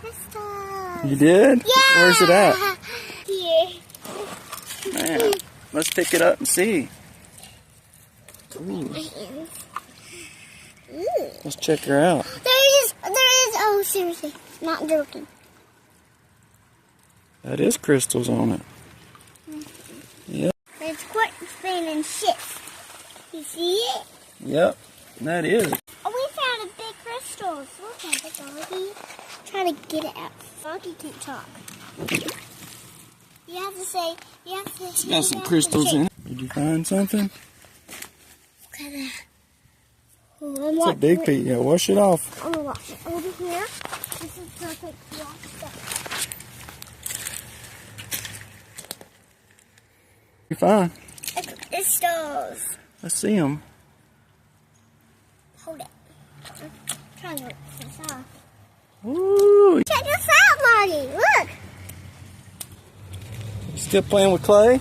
crystals. You did? Yeah. Where's it at? Here. Man, let's pick it up and see. Ooh. Let's check her out. There is, oh seriously, not joking. That is crystals on it. Yep. There's quartz and shit. You see it? Yep, that is. Oh, we found a big crystals. Look at it, doggy. Try to get it out. Doggy can't talk. You have to say, It's got some crystals in it. Did you find something? Look at that. It's a big piece. Yeah, wash it off. I'm gonna wash it over here. This is perfect to wash stuff. You're fine. Crystals. Let's see them. Hold it. I'm trying to work this off. Ooh. Check this out, Marty. Look. You still playing with clay?